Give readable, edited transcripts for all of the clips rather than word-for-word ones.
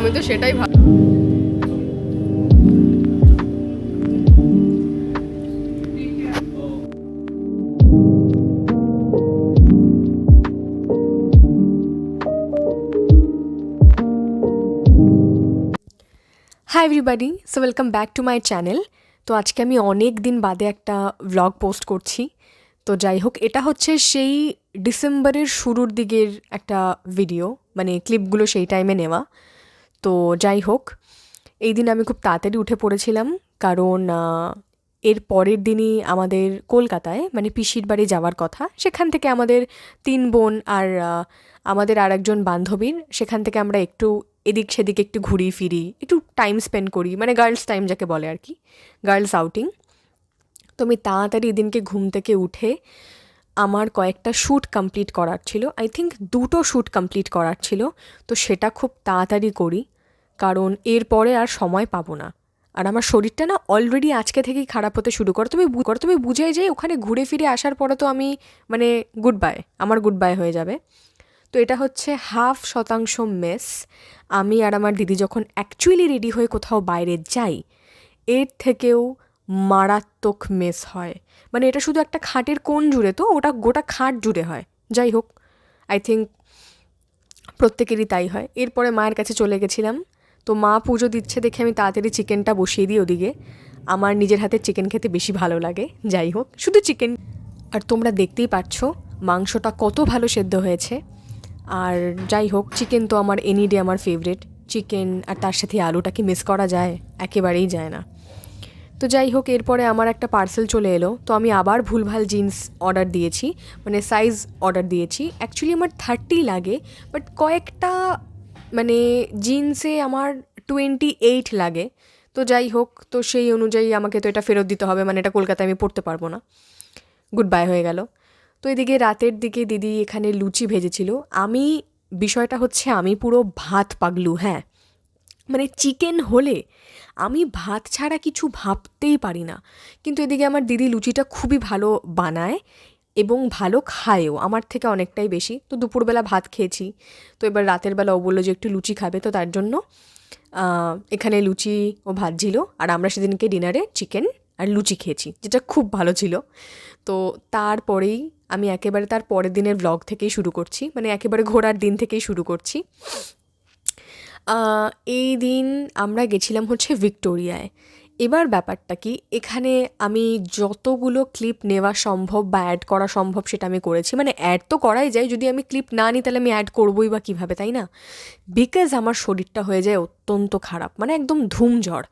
আমি তো সেটাই ভাব। High everybody, so welcome back to my channel. তো আজকে আমি অনেক দিন বাদে একটা ভ্লগ পোস্ট করছি। তো যাই হোক, এটা হচ্ছে সেই ডিসেম্বরের শুরুর দিকের একটা ভিডিও, মানে ক্লিপগুলো সেই টাইমে নেওয়া। তো যাই হোক, এই দিন আমি খুব তাড়াতাড়ি উঠে পড়েছিলাম, কারণ এর পরের দিনই আমাদের কলকাতায় মানে পিসির বাড়ি যাওয়ার কথা। সেখান থেকে আমাদের 3 বোন আর আমাদের আর একজন বান্ধবীর, সেখান থেকে আমরা একটু এদিক সেদিক একটু ঘুরি ফিরি, একটু টাইম স্পেন্ড করি, মানে গার্লস টাইম যাকে বলে আর কি, গার্লস আউটিং। তো আমি তাড়াতাড়ি এদিনকে ঘুম থেকে উঠে আমার কয়েকটা শ্যুট কমপ্লিট করার ছিল, আই থিঙ্ক 2টো শ্যুট কমপ্লিট করার ছিল। তো সেটা খুব তাড়াতাড়ি করি, কারণ এরপরে আর সময় পাবো না। আর আমার শরীরটা না অলরেডি আজকে থেকেই খারাপ হতে শুরু করো। তুমি বুঝে যে ওখানে ঘুরে ফিরে আসার পরে তো আমি মানে গুড বাই, আমার গুড বাই হয়ে যাবে। তো এটা হচ্ছে 0.5% মেস। আমি আর আমার দিদি যখন অ্যাকচুয়ালি রেডি হয়ে কোথাও বাইরে যাই, এর থেকেও মারাত্মক মেস হয়। মানে এটা শুধু একটা খাটের কোণ জুড়ে, তো ওটা গোটা খাট জুড়ে হয়। যাই হোক, আই থিঙ্ক প্রত্যেকেরই তাই হয়। এরপরে মায়ের কাছে চলে গেছিলাম। তো মা পুজো দিচ্ছে দেখে আমি তাড়াতাড়ি চিকেনটা বসিয়ে দিই ওদিকে। আমার নিজের হাতে চিকেন খেতে বেশি ভালো লাগে। যাই হোক, শুধু চিকেন। আর তোমরা দেখতেই পাচ্ছ মাংসটা কত ভালো সেদ্ধ হয়েছে। আর যাই হোক, চিকেন তো আমার এনি ডে আমার ফেভারিট। চিকেন আর তার সাথে আলুটাকে মিস করা যায়? একেবারেই যায় না। তো যাই হোক, এরপরে আমার একটা পার্সেল চলে এলো। তো আমি আবার ভুলভাল জিন্স অর্ডার দিয়েছি, মানে সাইজ অর্ডার দিয়েছি। অ্যাকচুয়ালি আমার 30 লাগে, বাট কয়েকটা মানে জিন্সে আমার 28 লাগে। তো যাই হোক, তো সেই অনুযায়ী আমাকে তো এটা ফেরত দিতে হবে, মানে এটা কলকাতায় আমি পড়তে পারবো না। গুড বাই হয়ে গেল। তো এদিকে রাতের দিকে দিদি এখানে লুচি ভেজেছিল। বিষয়টা হচ্ছে আমি পুরো ভাত পাগলু, হ্যাঁ। মানে চিকেন হলে আমি ভাত ছাড়া কিছু ভাবতেই পারি না। কিন্তু এদিকে আমার দিদি লুচিটা খুবই ভালো বানায় এবং ভালো খায়ও, আমার থেকে অনেকটাই বেশি। তো দুপুরবেলা ভাত খেয়েছি, তো এবার রাতের বেলা ও বললো যে একটু লুচি খাবে, তো তার জন্য এখানে লুচি ও ভাজছিল। আর আমরা সেদিনকে ডিনারে চিকেন আর লুচি খেয়েছি, যেটা খুব ভালো ছিল। তো তারপরেই আমি একেবারে তার পরের দিনের ব্লগ থেকেই শুরু করছি, মানে একেবারে ঘোরার দিন থেকেই শুরু করছি। এই দিন আমরা গেছিলাম হচ্ছে ভিক্টোরিয়ায়। এবার ব্যাপারটা কি, এখানে আমি যতগুলো ক্লিপ নেওয়া সম্ভব বা অ্যাড করা সম্ভব সেটা আমি করেছি। মানে অ্যাড তো করাই যায়, যদি আমি ক্লিপ না নিই তাহলে আমি অ্যাড করবোই বা কীভাবে, তাই না? বিকজ আমার শরীরটা হয়ে যায় অত্যন্ত খারাপ, মানে একদম ধুমঝড়।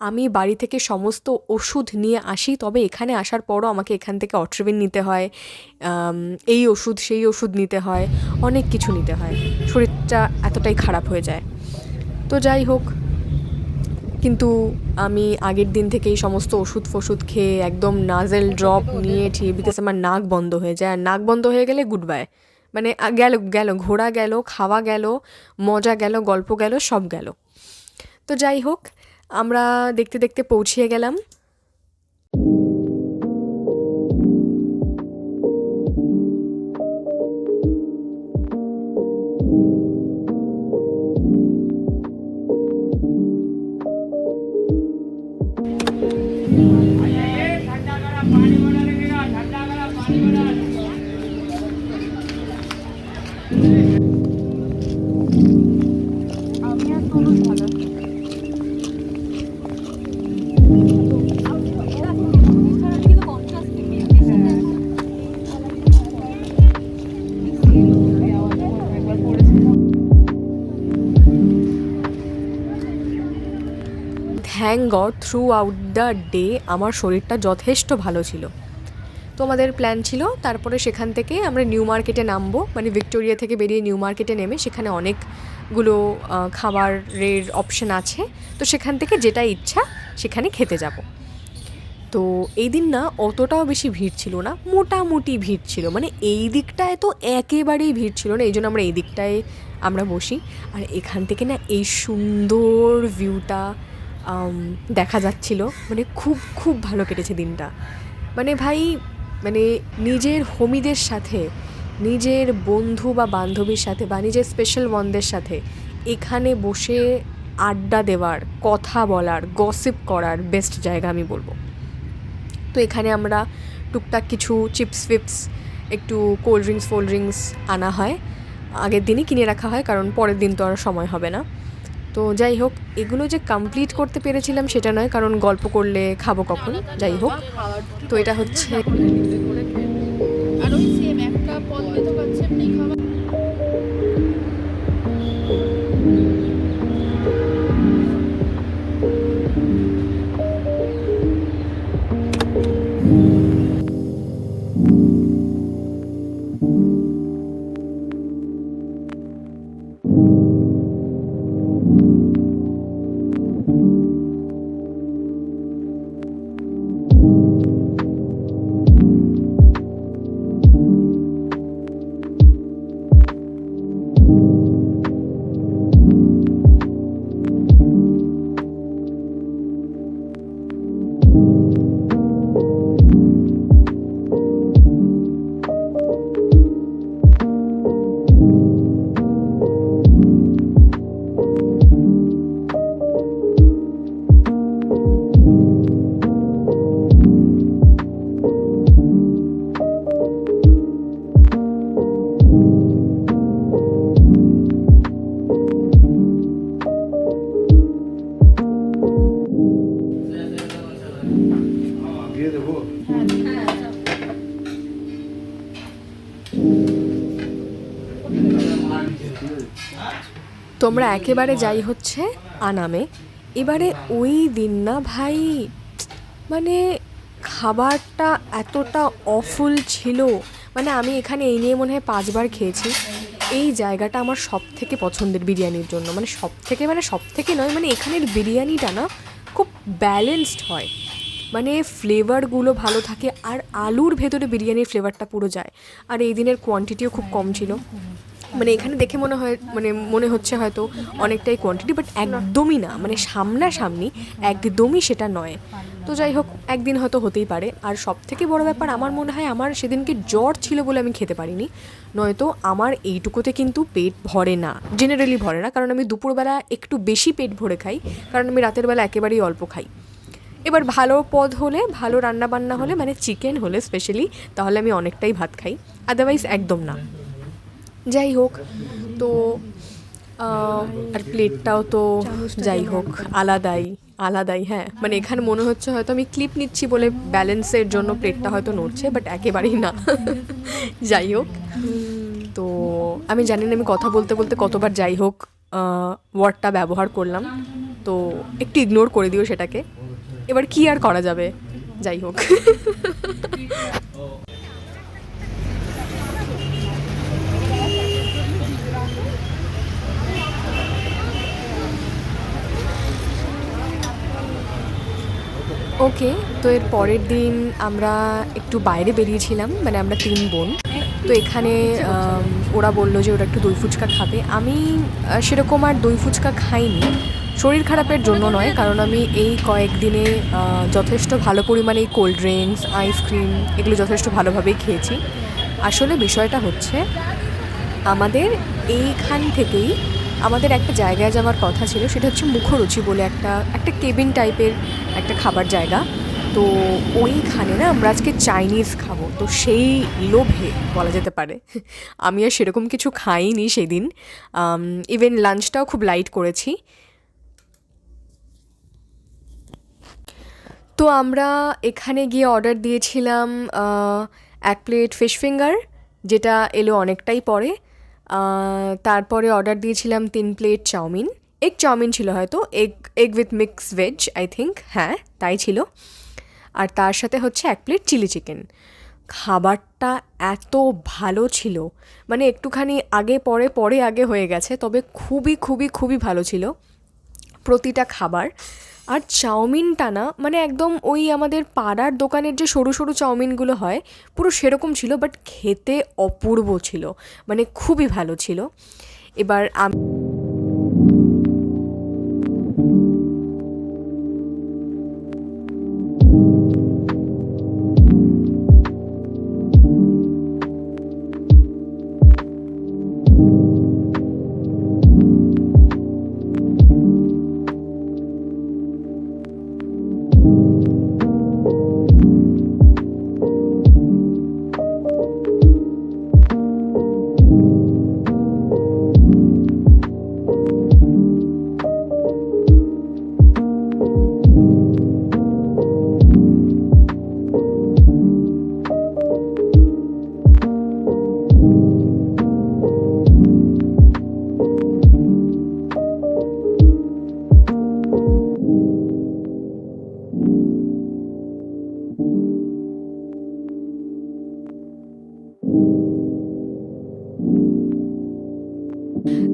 আমি বাড়ি থেকে সমস্ত ওষুধ নিয়ে আসি, তবে এখানে আসার পরও আমাকে এখান থেকে অট্রিভিন নিতে হয়, এই ওষুধ সেই ওষুধ নিতে হয়, অনেক কিছু নিতে হয়। শরীরটা এতটাই খারাপ হয়ে যায়। তো যাই হোক, কিন্তু আমি আগের দিন থেকেই সমস্ত ওষুধ ফষুধ খেয়ে একদম নাজেল ড্রপ নিয়ে ঠিক, বিকজ আমার নাক বন্ধ হয়ে যায়। আর নাক বন্ধ হয়ে গেলে গুড বাই, মানে গেল গেল, ঘোরা গেল, খাওয়া গেল, মজা গেল, গল্প গেল, সব গেল। তো যাই হোক, আমরা দেখতে দেখতে পৌঁছিয়ে গেলাম। Thank god through out the day আমার শরীরটা যথেষ্ট ভালো ছিল। তো আমাদের প্ল্যান ছিল তারপরে সেখান থেকে আমরা নিউ মার্কেটে নামবো, মানে ভিক্টোরিয়া থেকে বেরিয়ে নিউ মার্কেটে নেমে সেখানে অনেকগুলো খাবারের অপশন আছে। তো সেখান থেকে যেটা ইচ্ছা সেখানে খেতে যাব। তো এই দিন না অতটাও বেশি ভিড় ছিল না, মোটামুটি ভিড় ছিল, মানে এই দিকটায় তো একেবারেই ভিড় ছিল না, এই জন্য আমরা এই দিকটায় আমরা বসি। আর এখান থেকে না এই সুন্দর ভিউটা দেখা যাচ্ছিল, মানে খুব খুব ভালো কেটেছে দিনটা। মানে ভাই, মানে নিজের হোমিদের সাথে, নিজের বন্ধু বা বান্ধবীর সাথে বা নিজের স্পেশাল ওয়ানদের সাথে এখানে বসে আড্ডা দেওয়ার, কথা বলার, গসিপ করার বেস্ট জায়গা আমি বলবো। তো এখানে আমরা টুকটাক কিছু চিপস ফিপস, একটু কোল্ড ড্রিঙ্কস আনা হয়, আগের দিনই কিনে রাখা হয়, কারণ পরের দিন তো আর সময় হবে না। তো যাই হোক, এগুলো যে কমপ্লিট করতে পেরেছিলাম সেটা নয়, কারণ গল্প করলে খাবো কখন। যাই হোক, তো এটা হচ্ছে আর ওই সেম একটা পদ্মে তো পাচ্ছে এমনি খাবার। তোমরা একেবারে যাই হচ্ছে আনামে। এবারে ওই দিন না ভাই, মানে খাবারটা এতটা অফুল ছিল, মানে আমি এখানে এই নিয়ে মনে হয় 5 বার খেয়েছি। এই জায়গাটা আমার সব থেকে পছন্দের বিরিয়ানির জন্য, মানে সব থেকে নয়, মানে এখানের বিরিয়ানিটা না খুব ব্যালেন্সড হয়, মানে ফ্লেভারগুলো ভালো থাকে, আর আলুর ভেতরে বিরিয়ানির ফ্লেভারটা পুরো যায়। আর এই দিনের কোয়ান্টিটিও খুব কম ছিল, মানে এখানে দেখে মনে হচ্ছে হয়তো অনেকটাই কোয়ান্টিটি, বাট একদমই না, মানে সামনাসামনি একদমই সেটা নয়। তো যাই হোক, একদিন হয়তো হতেই পারে। আর সব থেকে বড় ব্যাপার আমার মনে হয়, আমার সেদিনকে জ্বর ছিল বলে আমি খেতে পারিনি, নয়তো আমার এইটুকুতে কিন্তু পেট ভরে না, জেনারেলি ভরে না, কারণ আমি দুপুরবেলা একটু বেশি পেট ভরে খাই, কারণ আমি রাতের বেলা একেবারেই অল্প খাই। এবার ভালো পদ হলে, ভালো রান্নাবান্না হলে, মানে চিকেন হলে স্পেশালি, তাহলে আমি অনেকটাই ভাত খাই, আদারওয়াইজ একদম না। যাই হোক, তো আর প্লেটটাও তো যাই হোক আলাদাই। হ্যাঁ, মানে এখানে মনে হচ্ছে হয়তো আমি ক্লিপ নিচ্ছি বলে ব্যালেন্সের জন্য প্লেটটা হয়তো নড়ছে, বাট একেবারেই না। যাই হোক, তো আমি জানি না আমি কথা বলতে বলতে কতবার যাই হোক ওয়ার্ডটা ব্যবহার করলাম, তো একটু ইগনোর করে দিও সেটাকে। এবার কি আর করা যাবে, যাই হোক। ওকে, তো এর পরের দিন আমরা একটু বাইরে বেরিয়েছিলাম, মানে আমরা 3 বোন। তো এখানে ওরা বললো যে ওরা একটু দই ফুচকা খাবে। আমি সেরকম আর দই ফুচকা খাইনি, শরীর খারাপের জন্য নয়, কারণ আমি এই কয়েকদিনে যথেষ্ট ভালো পরিমাণে কোল্ড ড্রিঙ্কস, আইসক্রিম এগুলো যথেষ্ট ভালোভাবেই খেয়েছি। আসলে বিষয়টা হচ্ছে, আমাদের এইখান থেকেই আমাদের একটা জায়গায় যাওয়ার কথা ছিল, সেটা হচ্ছে মুখরুচি বলে একটা কেবিন টাইপের একটা খাবার জায়গা। তো ওইখানে না আমরা আজকে চাইনিজ খাবো, তো সেই লোভে বলা যেতে পারে আমি আর সেরকম কিছু খাইনি সেদিন, ইভেন লাঞ্চটাও খুব লাইট করেছি। তো আমরা এখানে গিয়ে অর্ডার দিয়েছিলাম 1 প্লেট ফিশ ফিঙ্গার, যেটা এলো অনেকটাই পরে। তারপরে অর্ডার দিয়েছিলাম 3 প্লেট চাউমিন, এগ চাউমিন ছিল হয়তো, egg with mix veg I think, হ্যাঁ তাই ছিল। আর তার সাথে হচ্ছে 1 প্লেট চিলি চিকেন। খাবারটা এত ভালো ছিল, মানে একটুখানি আগে পরে আগে হয়ে গেছে, তবে খুবই খুবই খুবই ভালো ছিল প্রতিটা খাবার। আর চাউমিনটা না, মানে একদম ওই আমাদের পাড়ার দোকানের যে সরু সরু চাউমিনগুলো হয় পুরো সেরকম ছিল, বাট খেতে অপূর্ব ছিল, মানে খুবই ভালো ছিল। এবার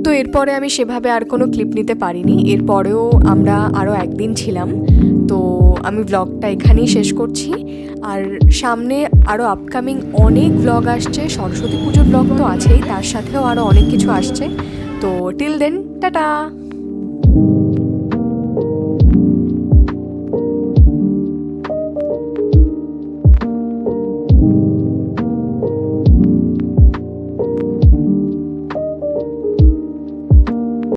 তো এরপরে আমি সেভাবে আর কোনো ক্লিপ নিতে পারিনি। এরপরেও আমরা আরও একদিন ছিলাম। তো আমি ব্লগটা এখানেই শেষ করছি। আর সামনে আরও আপকামিং অনেক ব্লগ আসছে, সরস্বতী পুজোর ব্লগ তো আছেই, তার সাথেও আরও অনেক কিছু আসছে। তো টিল দেন, টাটা।